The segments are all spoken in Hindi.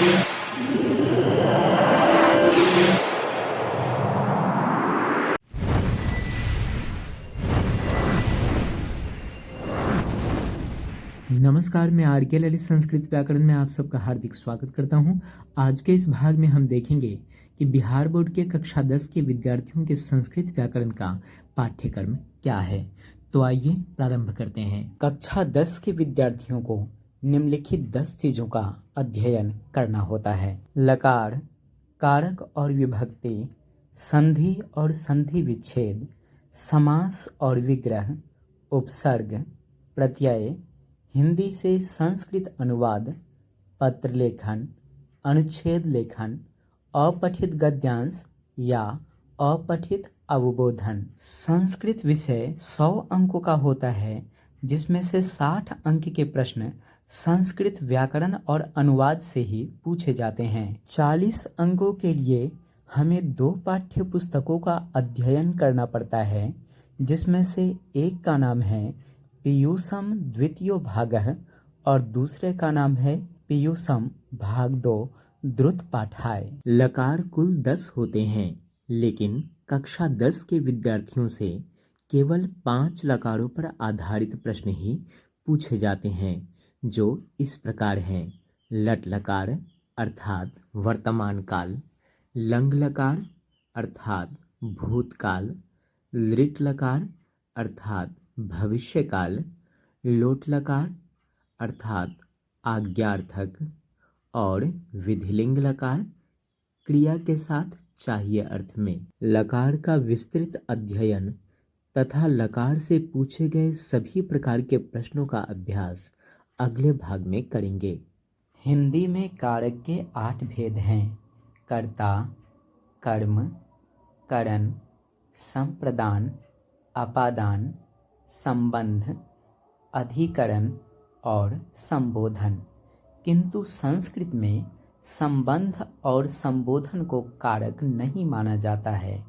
नमस्कार, मैं आर.के. ललित संस्कृत व्याकरण में आप सबका हार्दिक स्वागत करता हूं। आज के इस भाग में हम देखेंगे कि बिहार बोर्ड के कक्षा 10 के विद्यार्थियों के संस्कृत व्याकरण का पाठ्यक्रम क्या है। तो आइए प्रारंभ करते हैं। कक्षा 10 के विद्यार्थियों को निम्नलिखित 10 चीज़ों का अध्ययन करना होता है। लकार, कारक और विभक्ति, संधि और संधि विच्छेद, समास और विग्रह, उपसर्ग, प्रत्यय, हिंदी से संस्कृत अनुवाद, पत्र लेखन, अनुच्छेद लेखन, अपठित गद्यांश या अपठित अवबोधन। संस्कृत विषय 100 अंकों का होता है, जिसमें से 60 अंक के प्रश्न संस्कृत व्याकरण और अनुवाद से ही पूछे जाते हैं। 40 अंकों के लिए हमें 2 पाठ्य पुस्तकों का अध्ययन करना पड़ता है, जिसमें से एक का नाम है पीयूषम द्वितीयो भागः और दूसरे का नाम है पीयूषम भाग 2 द्रुत पाठाय। लकार कुल 10 होते हैं, लेकिन कक्षा 10 के विद्यार्थियों से केवल 5 लकारों पर आधारित प्रश्न ही पूछे जाते हैं, जो इस प्रकार हैं। लट लकार अर्थात वर्तमान काल, लंग लकार अर्थात भूतकाल, लृट लकार अर्थात भविष्य काल, लोट लकार अर्थात आज्ञार्थक और विधिलिंग लकार क्रिया के साथ चाहिए अर्थ में। लकार का विस्तृत अध्ययन तथा लकार से पूछे गए सभी प्रकार के प्रश्नों का अभ्यास अगले भाग में करेंगे। हिंदी में कारक के 8 भेद हैं: कर्ता, कर्म, करण, संप्रदान, अपादान, संबंध, अधिकरण और संबोधन। किंतु संस्कृत में संबंध और संबोधन को कारक नहीं माना जाता है।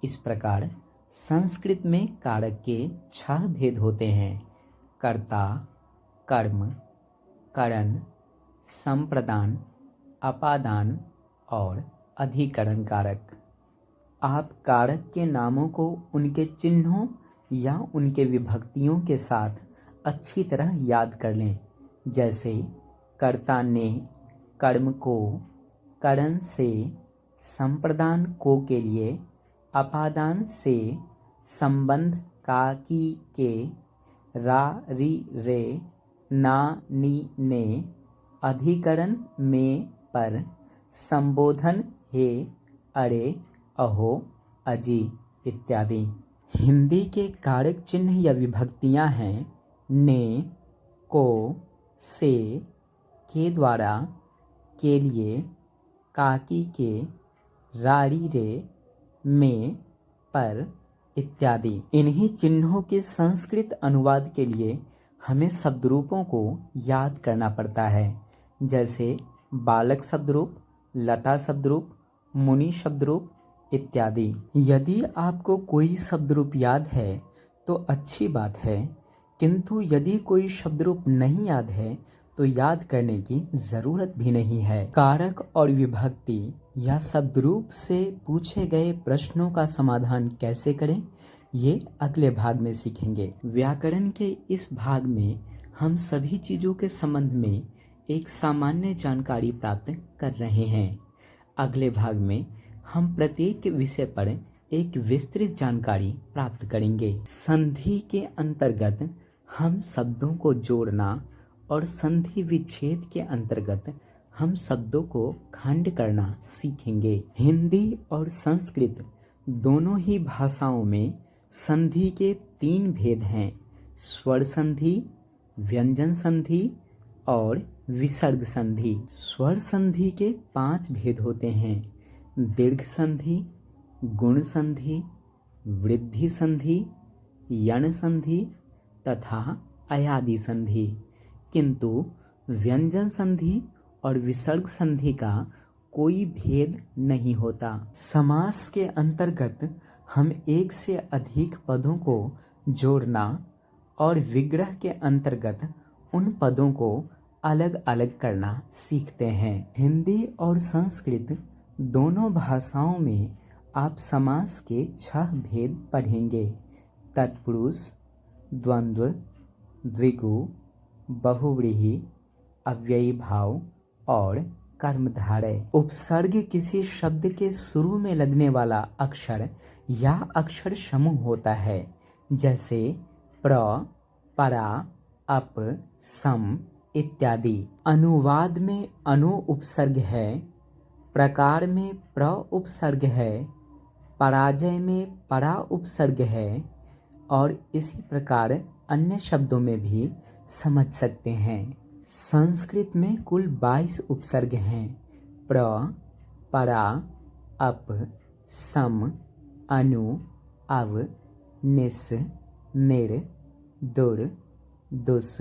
इस प्रकार संस्कृत में कारक के 6 भेद होते हैं: कर्ता, कर्म, करण, संप्रदान, अपादान और अधिकरण कारक। आप कारक के नामों को उनके चिन्हों या उनके विभक्तियों के साथ अच्छी तरह याद कर लें। जैसे कर्ता ने कर्म को, करण से, संप्रदान को के लिए, अपादान से, संबंध का की के, रा री रे, ना नी ने, अधिकरण में पर, संबोधन हे, अरे, अहो, अजी इत्यादि। हिंदी के कारक चिन्ह या विभक्तियां हैं: ने, को, से, के द्वारा, के लिए, काकी के, रारी रे, में, पर इत्यादि। इन्हीं चिन्हों के संस्कृत अनुवाद के लिए हमें शब्दरूपों को याद करना पड़ता है। जैसे बालक शब्दरूप, लता शब्दरूप, मुनि शब्दरूप इत्यादि। यदि आपको कोई शब्दरूप याद है तो अच्छी बात है, किंतु यदि कोई शब्दरूप नहीं याद है तो याद करने की ज़रूरत भी नहीं है। कारक और विभक्ति या शब्दरूप से पूछे गए प्रश्नों का समाधान कैसे करें, ये अगले भाग में सीखेंगे। व्याकरण के इस भाग में हम सभी चीज़ों के संबंध में एक सामान्य जानकारी प्राप्त कर रहे हैं। अगले भाग में हम प्रत्येक विषय पर एक विस्तृत जानकारी प्राप्त करेंगे। संधि के अंतर्गत हम शब्दों को जोड़ना और संधि विच्छेद के अंतर्गत हम शब्दों को खंड करना सीखेंगे। हिंदी और संस्कृत दोनों ही भाषाओं में संधि के 3 भेद हैं: स्वर संधि, व्यंजन संधि और विसर्ग संधि। स्वर संधि के 5 भेद होते हैं: दीर्घ संधि, गुण संधि, वृद्धि संधि, यण संधि तथा अयादि संधि। किंतु व्यंजन संधि और विसर्ग संधि का कोई भेद नहीं होता। समास के अंतर्गत हम एक से अधिक पदों को जोड़ना और विग्रह के अंतर्गत उन पदों को अलग अलग करना सीखते हैं। हिंदी और संस्कृत दोनों भाषाओं में आप समास के 6 भेद पढ़ेंगे। तत्पुरुष, द्वंद्व, द्विगु, बहुव्रीहि, अव्ययी भाव और कर्मधारय। उपसर्ग किसी शब्द के शुरू में लगने वाला अक्षर या अक्षर समूह होता है, जैसे प्र, परा, अप, सम इत्यादि। अनुवाद में अनु उपसर्ग है, प्रकार में प्र उपसर्ग है, पराजय में परा उपसर्ग है और इसी प्रकार अन्य शब्दों में भी समझ सकते हैं। संस्कृत में कुल 22 उपसर्ग हैं। प्र, परा, अप, सम, अनु, अव, निस, निर, दुर, दुस,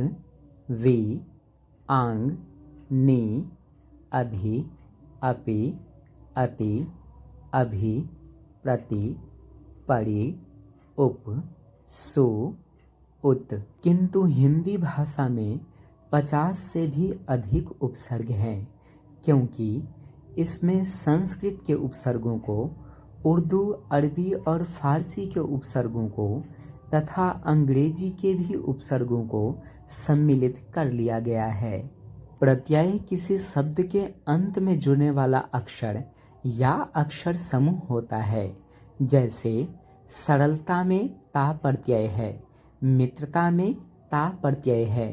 वि, आंग, नि, अधि, अपि, अति, अभि, प्रति, परि, उप, सु, उत। किंतु हिंदी भाषा में 50 से भी अधिक उपसर्ग हैं, क्योंकि इसमें संस्कृत के उपसर्गों को, उर्दू, अरबी और फारसी के उपसर्गों को तथा अंग्रेजी के भी उपसर्गों को सम्मिलित कर लिया गया है। प्रत्यय किसी शब्द के अंत में जुड़ने वाला अक्षर या अक्षर समूह होता है, जैसे सरलता में ता प्रत्यय है, मित्रता में ता प्रत्यय है,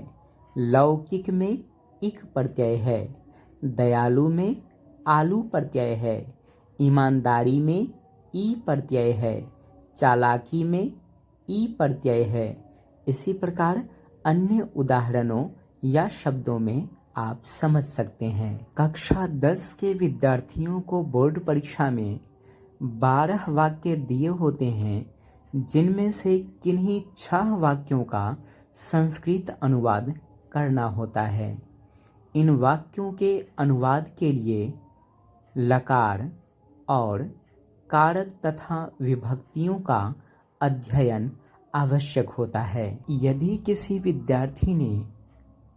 लौकिक में इक प्रत्यय है, दयालु में आलू प्रत्यय है, ईमानदारी में ई प्रत्यय है, चालाकी में ई प्रत्यय है। इसी प्रकार अन्य उदाहरणों या शब्दों में आप समझ सकते हैं। कक्षा 10 के विद्यार्थियों को बोर्ड परीक्षा में 12 वाक्य दिए होते हैं, जिनमें से किन्हीं 6 वाक्यों का संस्कृत अनुवाद करना होता है। इन वाक्यों के अनुवाद के लिए लकार और कारक तथा विभक्तियों का अध्ययन आवश्यक होता है। यदि किसी विद्यार्थी ने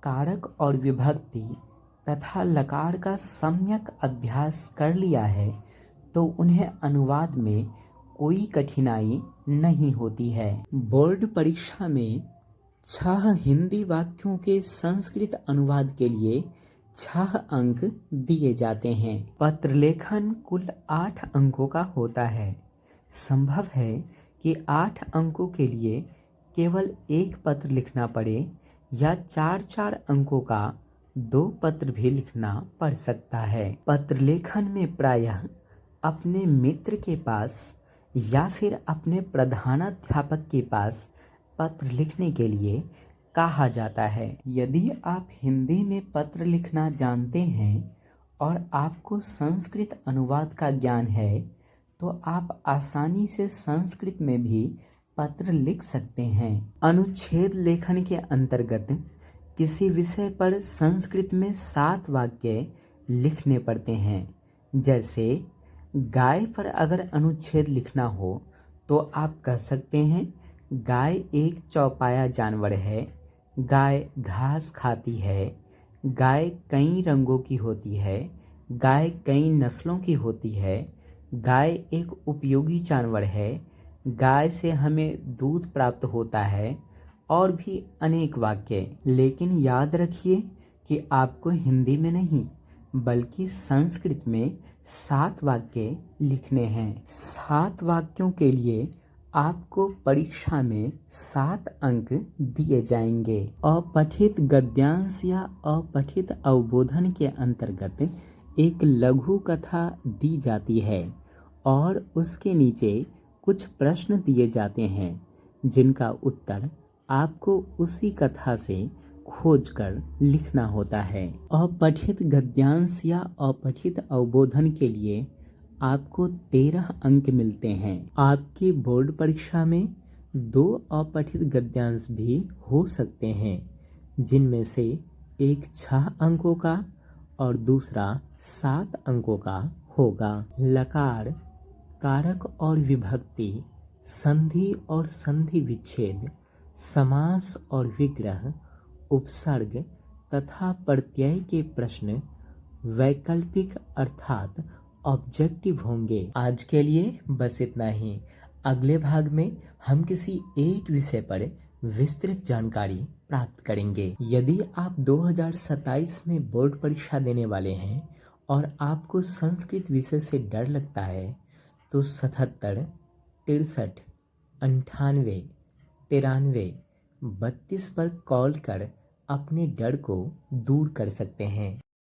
कारक और विभक्ति तथा लकार का सम्यक अभ्यास कर लिया है, तो उन्हें अनुवाद में कोई कठिनाई नहीं होती है। बोर्ड परीक्षा में 6 हिंदी वाक्यों के संस्कृत अनुवाद के लिए 6 अंक दिए जाते हैं। पत्र लेखन कुल 8 अंकों का होता है। संभव है कि 8 अंकों के लिए केवल एक पत्र लिखना पड़े या 4-4 अंकों का 2 पत्र भी लिखना पड़ सकता है। पत्र लेखन में प्रायः अपने मित्र के पास या फिर अपने प्रधानाध्यापक के पास पत्र लिखने के लिए कहा जाता है। यदि आप हिंदी में पत्र लिखना जानते हैं और आपको संस्कृत अनुवाद का ज्ञान है, तो आप आसानी से संस्कृत में भी पत्र लिख सकते हैं। अनुच्छेद लेखन के अंतर्गत किसी विषय पर संस्कृत में 7 वाक्य लिखने पड़ते हैं। जैसे गाय पर अगर अनुच्छेद लिखना हो तो आप कह सकते हैं, गाय एक चौपाया जानवर है, गाय घास खाती है, गाय कई रंगों की होती है, गाय कई नस्लों की होती है, गाय एक उपयोगी जानवर है, गाय से हमें दूध प्राप्त होता है और भी अनेक वाक्य। लेकिन याद रखिए कि आपको हिंदी में नहीं बल्कि संस्कृत में 7 वाक्य लिखने हैं। 7 वाक्यों के लिए आपको परीक्षा में 7 अंक दिए जाएंगे। अपठित गद्यांश या अपठित अवबोधन के अंतर्गत एक लघु कथा दी जाती है और उसके नीचे कुछ प्रश्न दिए जाते हैं, जिनका उत्तर आपको उसी कथा से खोजकर लिखना होता है। अपठित गद्यांश या अपठित अवबोधन के लिए आपको 13 अंक मिलते हैं। आपकी बोर्ड परीक्षा में 2 अपठित गद्यांश भी हो सकते हैं, जिनमें से एक 6 अंकों का और दूसरा 7 अंकों का होगा। लकार, कारक और विभक्ति, संधि और संधि विच्छेद, समास और विग्रह, उपसर्ग, तथा प्रत्यय के प्रश्न वैकल्पिक अर्थात ऑब्जेक्टिव होंगे। आज के लिए बस इतना ही। अगले भाग में हम किसी एक विषय पर विस्तृत जानकारी प्राप्त करेंगे। यदि आप 2027 में बोर्ड परीक्षा देने वाले हैं और आपको संस्कृत विषय से डर लगता है तो 77 63 98 93 32 पर कॉल कर अपने डर को दूर कर सकते हैं।